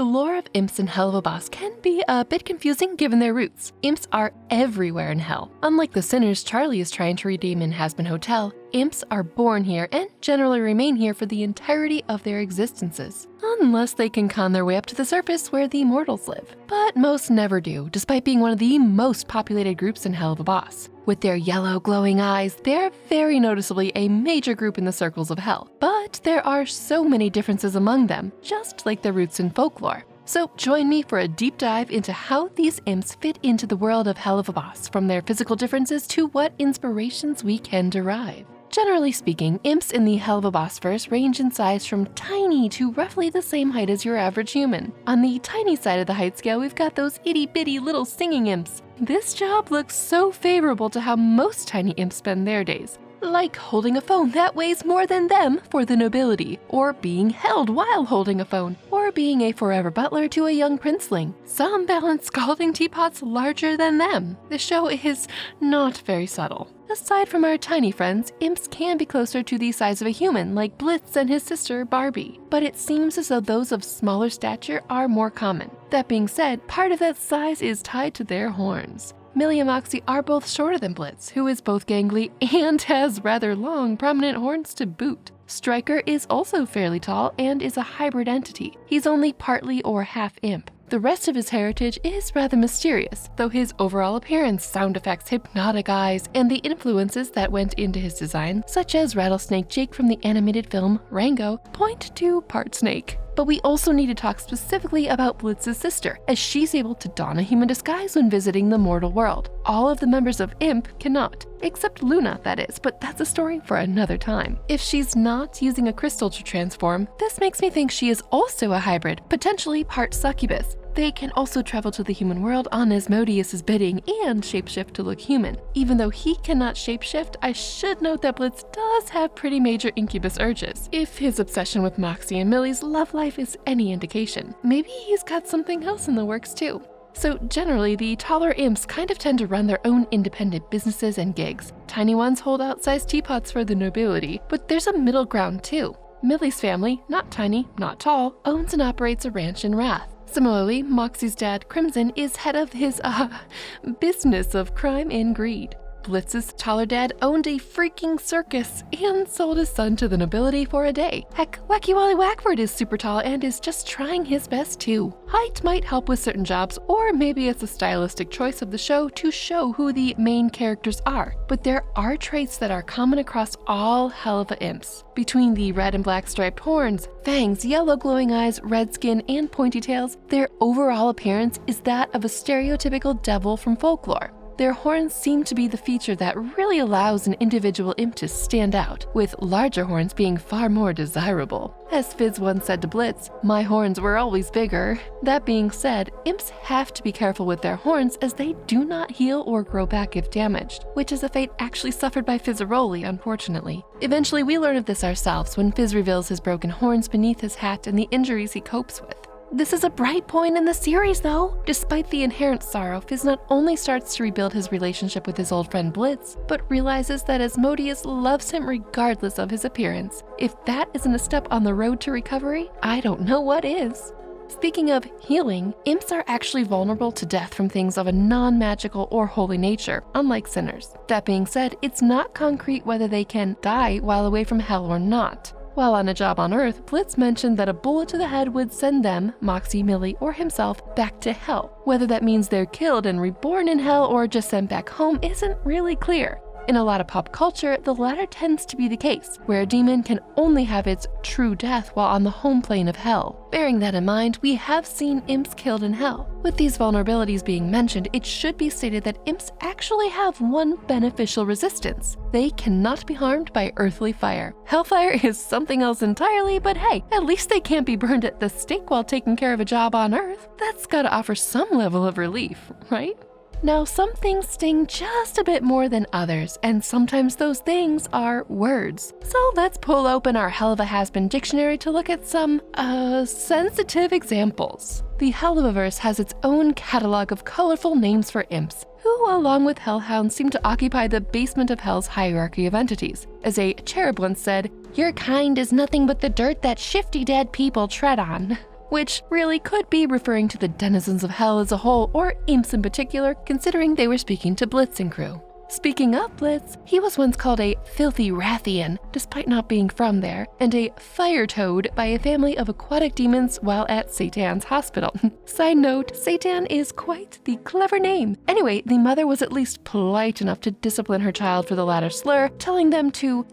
The lore of Imps and Helluva Boss can be a bit confusing given their roots. Imps are everywhere in hell. Unlike the sinners Charlie is trying to redeem in Hazbin Hotel, Imps are born here and generally remain here for the entirety of their existences. Unless they can con their way up to the surface where the mortals live. But most never do, despite being one of the most populated groups in Helluva Boss. With their yellow glowing eyes, they're very noticeably a major group in the circles of hell. But there are so many differences among them, just like their roots in folklore. So join me for a deep dive into how these imps fit into the world of Helluva Boss, from their physical differences to what inspirations we can derive. Generally speaking, imps in the Helluva Boss verse range in size from tiny to roughly the same height as your average human. On the tiny side of the height scale, we've got those itty-bitty little singing imps. This job looks so favorable to how most tiny imps spend their days. Like holding a phone that weighs more than them for the nobility, or being held while holding a phone, or being a forever butler to a young princeling. Some balance scalding teapots larger than them. The show is not very subtle. Aside from our tiny friends, imps can be closer to the size of a human, like Blitz and his sister Barbie. But it seems as though those of smaller stature are more common. That being said, part of that size is tied to their horns. Millie and Moxie are both shorter than Blitz, who is both gangly and has rather long, prominent horns to boot. Striker is also fairly tall and is a hybrid entity. He's only partly or half imp. The rest of his heritage is rather mysterious, though his overall appearance, sound effects, hypnotic eyes, and the influences that went into his design, such as Rattlesnake Jake from the animated film Rango, point to part snake. But we also need to talk specifically about Blitz's sister, as she's able to don a human disguise when visiting the mortal world. All of the members of Imp cannot, except Luna, that is, but that's a story for another time. If she's not using a crystal to transform, this makes me think she is also a hybrid, potentially part succubus. They can also travel to the human world on Asmodeus's bidding and shapeshift to look human. Even though he cannot shapeshift, I should note that Blitz does have pretty major incubus urges, if his obsession with Moxie and Millie's love life is any indication. Maybe he's got something else in the works too. So generally, the taller imps kind of tend to run their own independent businesses and gigs. Tiny ones hold outsized teapots for the nobility, but there's a middle ground too. Millie's family, not tiny, not tall, owns and operates a ranch in Wrath. Similarly, Moxie's dad, Crimson, is head of his, business of crime and greed. Blitz's taller dad owned a freaking circus and sold his son to the nobility for a day. Heck, Wacky Wally Wackford is super tall and is just trying his best too. Height might help with certain jobs, or maybe it's a stylistic choice of the show to show who the main characters are. But there are traits that are common across all Helluva imps. Between the red and black striped horns, fangs, yellow glowing eyes, red skin, and pointy tails, their overall appearance is that of a stereotypical devil from folklore. Their horns seem to be the feature that really allows an individual imp to stand out, with larger horns being far more desirable. As Fizz once said to Blitz, "My horns were always bigger." That being said, imps have to be careful with their horns as they do not heal or grow back if damaged, which is a fate actually suffered by Fizzaroli, unfortunately. Eventually we learn of this ourselves when Fizz reveals his broken horns beneath his hat and the injuries he copes with. This is a bright point in the series though. Despite the inherent sorrow, Fizz not only starts to rebuild his relationship with his old friend Blitz, but realizes that Asmodeus loves him regardless of his appearance. If that isn't a step on the road to recovery, I don't know what is. Speaking of healing, imps are actually vulnerable to death from things of a non-magical or holy nature, unlike sinners. That being said, it's not concrete whether they can die while away from hell or not. While on a job on Earth, Blitz mentioned that a bullet to the head would send them, Moxie, Millie, or himself, back to hell. Whether that means they're killed and reborn in hell or just sent back home isn't really clear. In a lot of pop culture, the latter tends to be the case, where a demon can only have its true death while on the home plane of hell. Bearing that in mind, we have seen imps killed in hell. With these vulnerabilities being mentioned, it should be stated that imps actually have one beneficial resistance. They cannot be harmed by earthly fire. Hellfire is something else entirely, but hey, at least they can't be burned at the stake while taking care of a job on Earth. That's gotta offer some level of relief, right? Now, some things sting just a bit more than others, and sometimes those things are words. So let's pull open our Helluva Has-Been dictionary to look at some, sensitive examples. The Helluvaverse has its own catalog of colorful names for imps, who, along with hellhounds, seem to occupy the basement of hell's hierarchy of entities. As a cherub once said, "Your kind is nothing but the dirt that shifty dead people tread on." which really could be referring to the denizens of hell as a whole, or imps in particular, considering they were speaking to Blitz and crew. Speaking of Blitz, he was once called a filthy Rathian, despite not being from there, and a fire toad by a family of aquatic demons while at Satan's hospital. Side note, Satan is quite the clever name. Anyway, the mother was at least polite enough to discipline her child for the latter slur, telling them to,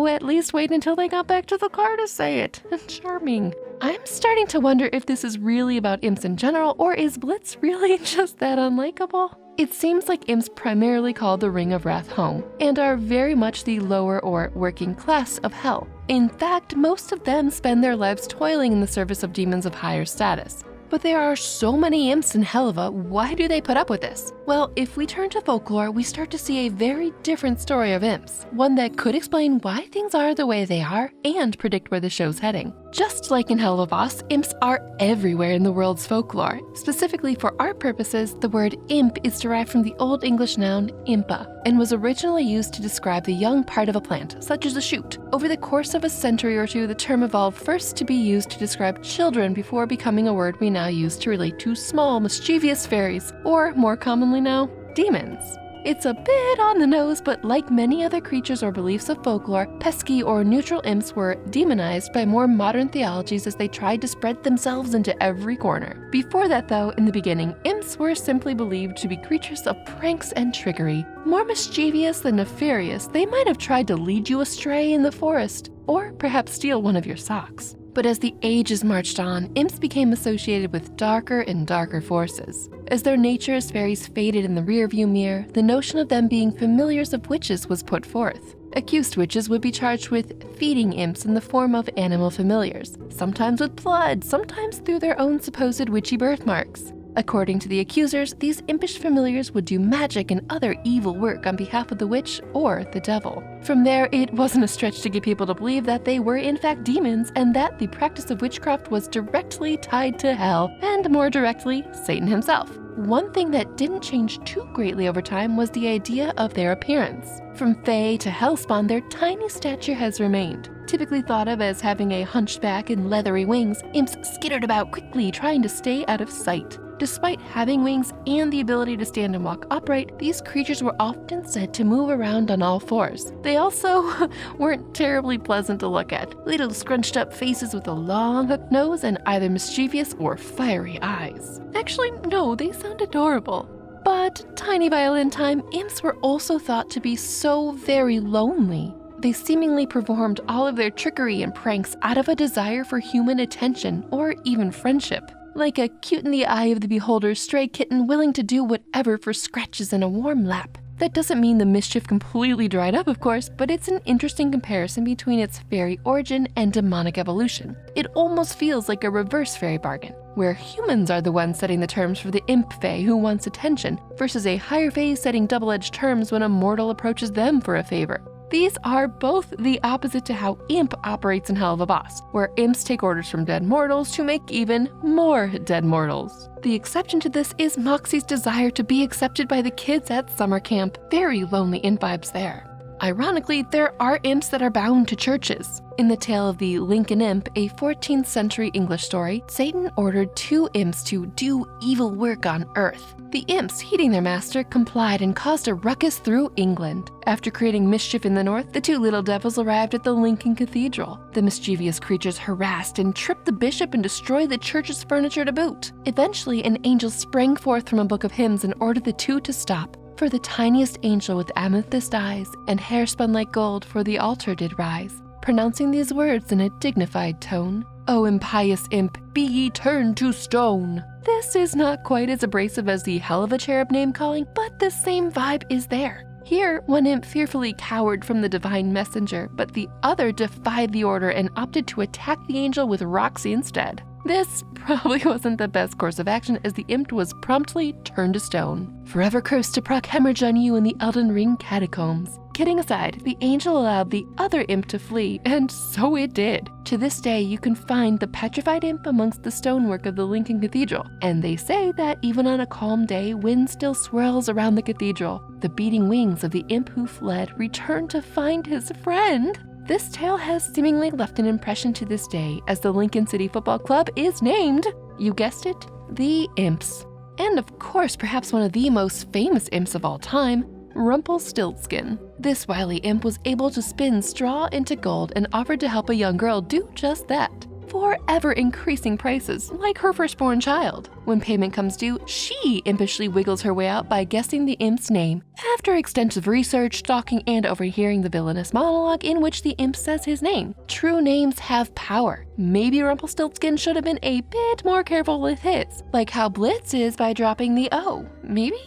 at least wait until they got back to the car to say it. Charming. I'm starting to wonder if this is really about imps in general, or is Blitz really just that unlikable? It seems like imps primarily call the Ring of Wrath home, and are very much the lower or working class of hell. In fact, most of them spend their lives toiling in the service of demons of higher status. But there are so many imps in Helluva, why do they put up with this? Well, if we turn to folklore, we start to see a very different story of imps, one that could explain why things are the way they are and predict where the show's heading. Just like in Helluva Boss, imps are everywhere in the world's folklore. Specifically for our purposes, the word imp is derived from the Old English noun impa, and was originally used to describe the young part of a plant, such as a shoot. Over the course of a century or two, the term evolved first to be used to describe children before becoming a word we now use to relate to small, mischievous fairies, or more commonly now, demons. It's a bit on the nose, but like many other creatures or beliefs of folklore, pesky or neutral imps were demonized by more modern theologies as they tried to spread themselves into every corner. Before that though, in the beginning, imps were simply believed to be creatures of pranks and trickery. More mischievous than nefarious, they might have tried to lead you astray in the forest, or perhaps steal one of your socks. But as the ages marched on, imps became associated with darker and darker forces. As their nature as fairies faded in the rearview mirror, the notion of them being familiars of witches was put forth. Accused witches would be charged with feeding imps in the form of animal familiars, sometimes with blood, sometimes through their own supposed witchy birthmarks. According to the accusers, these impish familiars would do magic and other evil work on behalf of the witch or the devil. From there, it wasn't a stretch to get people to believe that they were in fact demons and that the practice of witchcraft was directly tied to hell, and more directly, Satan himself. One thing that didn't change too greatly over time was the idea of their appearance. From Fae to Hellspawn, their tiny stature has remained. Typically thought of as having a hunchback and leathery wings, imps skittered about quickly trying to stay out of sight. Despite having wings and the ability to stand and walk upright, these creatures were often said to move around on all fours. They also weren't terribly pleasant to look at. Little scrunched up faces with a long hooked nose and either mischievous or fiery eyes. Actually, no, they sound adorable. But tiny violin time, imps were also thought to be so very lonely. They seemingly performed all of their trickery and pranks out of a desire for human attention or even friendship. Like a cute in the eye of the beholder stray kitten willing to do whatever for scratches and a warm lap. That doesn't mean the mischief completely dried up, of course, but it's an interesting comparison between its fairy origin and demonic evolution. It almost feels like a reverse fairy bargain, where humans are the ones setting the terms for the imp fae who wants attention, versus a higher fae setting double-edged terms when a mortal approaches them for a favor. These are both the opposite to how Imp operates in Helluva Boss, where imps take orders from dead mortals to make even more dead mortals. The exception to this is Moxie's desire to be accepted by the kids at summer camp. Very lonely imp vibes there. Ironically, there are imps that are bound to churches. In the tale of the Lincoln Imp, a 14th century English story, Satan ordered 2 imps to do evil work on Earth. The imps, heeding their master, complied and caused a ruckus through England. After creating mischief in the north, the 2 little devils arrived at the Lincoln Cathedral. The mischievous creatures harassed and tripped the bishop and destroyed the church's furniture to boot. Eventually, an angel sprang forth from a book of hymns and ordered the 2 to stop. For the tiniest angel with amethyst eyes and hair spun like gold for the altar did rise, pronouncing these words in a dignified tone, "O impious imp, be ye turned to stone." This is not quite as abrasive as the Helluva cherub name-calling, but the same vibe is there. Here, one imp fearfully cowered from the divine messenger, but the other defied the order and opted to attack the angel with Roxy instead. This probably wasn't the best course of action, as the imp was promptly turned to stone. Forever cursed to proc hemorrhage on you in the Elden Ring catacombs. Kidding aside, the angel allowed the other imp to flee, and so it did. To this day, you can find the petrified imp amongst the stonework of the Lincoln Cathedral, and they say that even on a calm day, wind still swirls around the cathedral. The beating wings of the imp who fled return to find his friend. This tale has seemingly left an impression to this day, as the Lincoln City Football Club is named, you guessed it, the Imps. And of course, perhaps one of the most famous imps of all time, Rumpelstiltskin. This wily imp was able to spin straw into gold and offered to help a young girl do just that, for ever-increasing prices, like her firstborn child. When payment comes due, she impishly wiggles her way out by guessing the imp's name, after extensive research, stalking, and overhearing the villainous monologue in which the imp says his name. True names have power. Maybe Rumpelstiltskin should have been a bit more careful with his, like how Blitz is by dropping the O. Maybe?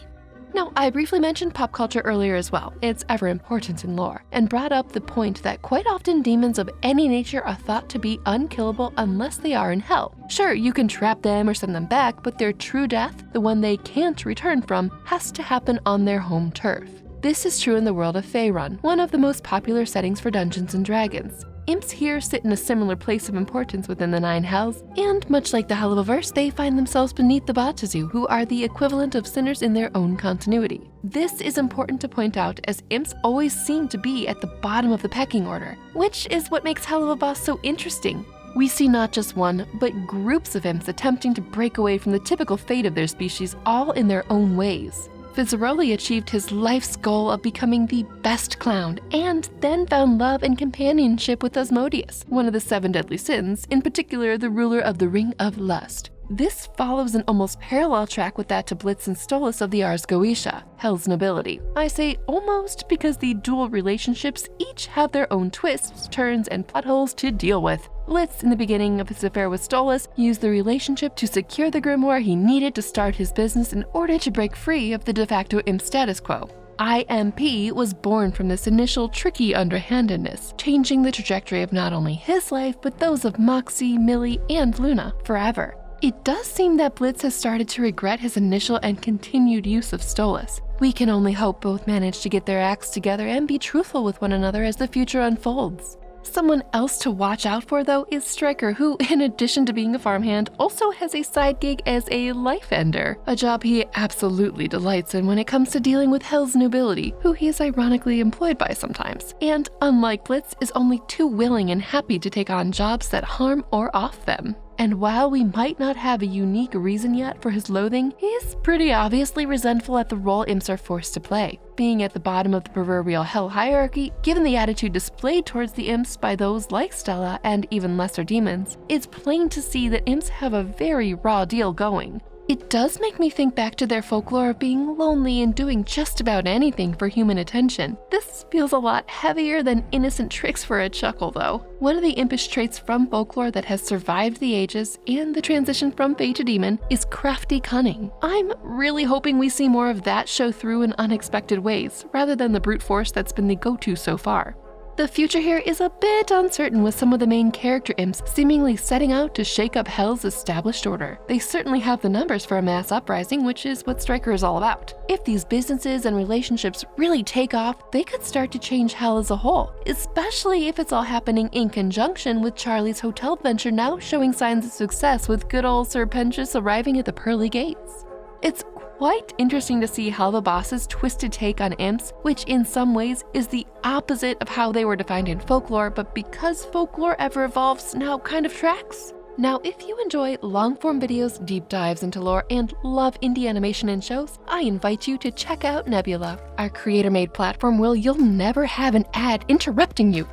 Now, I briefly mentioned pop culture earlier as well. It's ever important in lore, and brought up the point that quite often demons of any nature are thought to be unkillable unless they are in hell. Sure, you can trap them or send them back, but their true death, the one they can't return from, has to happen on their home turf. This is true in the world of Faerun, one of the most popular settings for Dungeons & Dragons. Imps here sit in a similar place of importance within the Nine Hells, and much like the Helluvaverse, they find themselves beneath the Batazu, who are the equivalent of sinners in their own continuity. This is important to point out, as imps always seem to be at the bottom of the pecking order, which is what makes Helluva Boss so interesting. We see not just one, but groups of imps attempting to break away from the typical fate of their species, all in their own ways. Fizzaroli achieved his life's goal of becoming the best clown, and then found love and companionship with Asmodeus, one of the 7 deadly sins, in particular the ruler of the Ring of Lust. This follows an almost parallel track with that to Blitz and Stolas of the Ars Goetia, Hell's nobility. I say almost because the dual relationships each have their own twists, turns, and plot holes to deal with. Blitz, in the beginning of his affair with Stolas, used the relationship to secure the grimoire he needed to start his business in order to break free of the de facto imp status quo. IMP was born from this initial tricky underhandedness, changing the trajectory of not only his life, but those of Moxie, Millie, and Luna forever. It does seem that Blitz has started to regret his initial and continued use of Stolas. We can only hope both manage to get their acts together and be truthful with one another as the future unfolds. Someone else to watch out for, though, is Striker, who, in addition to being a farmhand, also has a side gig as a life ender, a job he absolutely delights in when it comes to dealing with Hell's nobility, who he is ironically employed by sometimes, and, unlike Blitz, is only too willing and happy to take on jobs that harm or off them. And while we might not have a unique reason yet for his loathing, he is pretty obviously resentful at the role imps are forced to play. Being at the bottom of the proverbial hell hierarchy, given the attitude displayed towards the imps by those like Stella and even lesser demons, it's plain to see that imps have a very raw deal going. It does make me think back to their folklore of being lonely and doing just about anything for human attention. This feels a lot heavier than innocent tricks for a chuckle, though. One of the impish traits from folklore that has survived the ages and the transition from fae to demon is crafty cunning. I'm really hoping we see more of that show through in unexpected ways, rather than the brute force that's been the go-to so far. The future here is a bit uncertain, with some of the main character imps seemingly setting out to shake up Hell's established order. They certainly have the numbers for a mass uprising, which is what Striker is all about. If these businesses and relationships really take off, they could start to change Hell as a whole, especially if it's all happening in conjunction with Charlie's hotel venture now showing signs of success, with good old Sir Pentious arriving at the pearly gates. It's quite interesting to see Helluva Boss's twisted take on imps, which in some ways is the opposite of how they were defined in folklore, but because folklore ever evolves, now kind of tracks. Now, if you enjoy long-form videos, deep dives into lore, and love indie animation and shows, I invite you to check out Nebula, our creator-made platform where you'll never have an ad interrupting you,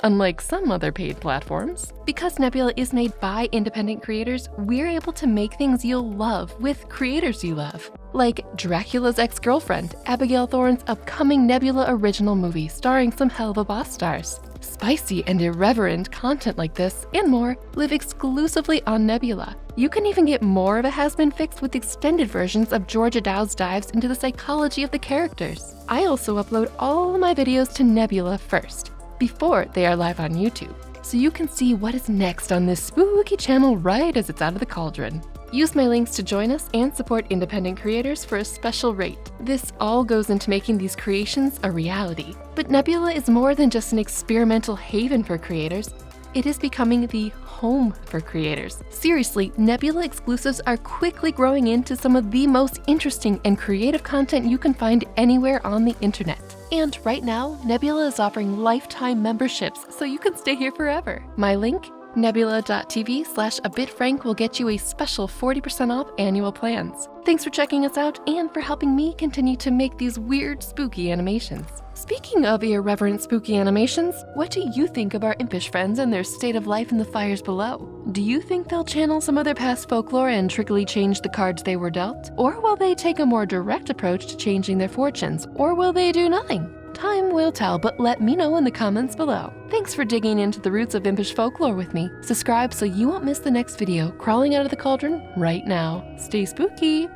unlike some other paid platforms. Because Nebula is made by independent creators, we're able to make things you'll love with creators you love. Like Dracula's Ex-Girlfriend, Abigail Thorne's upcoming Nebula original movie starring some Helluva Boss stars. Spicy and irreverent content like this, and more, live exclusively on Nebula. You can even get more of a has-been fixed with extended versions of Georgia Dow's dives into the psychology of the characters. I also upload all my videos to Nebula first, before they are live on YouTube, so you can see what is next on this spooky channel right as it's out of the cauldron. Use my links to join us and support independent creators for a special rate. This all goes into making these creations a reality. But Nebula is more than just an experimental haven for creators. It is becoming the home for creators. Seriously, Nebula exclusives are quickly growing into some of the most interesting and creative content you can find anywhere on the internet. And right now, Nebula is offering lifetime memberships so you can stay here forever. My link, nebula.tv/abitfrank, will get you a special 40% off annual plans. Thanks for checking us out and for helping me continue to make these weird, spooky animations. Speaking of irreverent, spooky animations, what do you think of our impish friends and their state of life in the fires below? Do you think they'll channel some of their past folklore and trickily change the cards they were dealt? Or will they take a more direct approach to changing their fortunes? Or will they do nothing? Time will tell, but let me know in the comments below. Thanks for digging into the roots of impish folklore with me. Subscribe so you won't miss the next video crawling out of the cauldron right now. Stay spooky!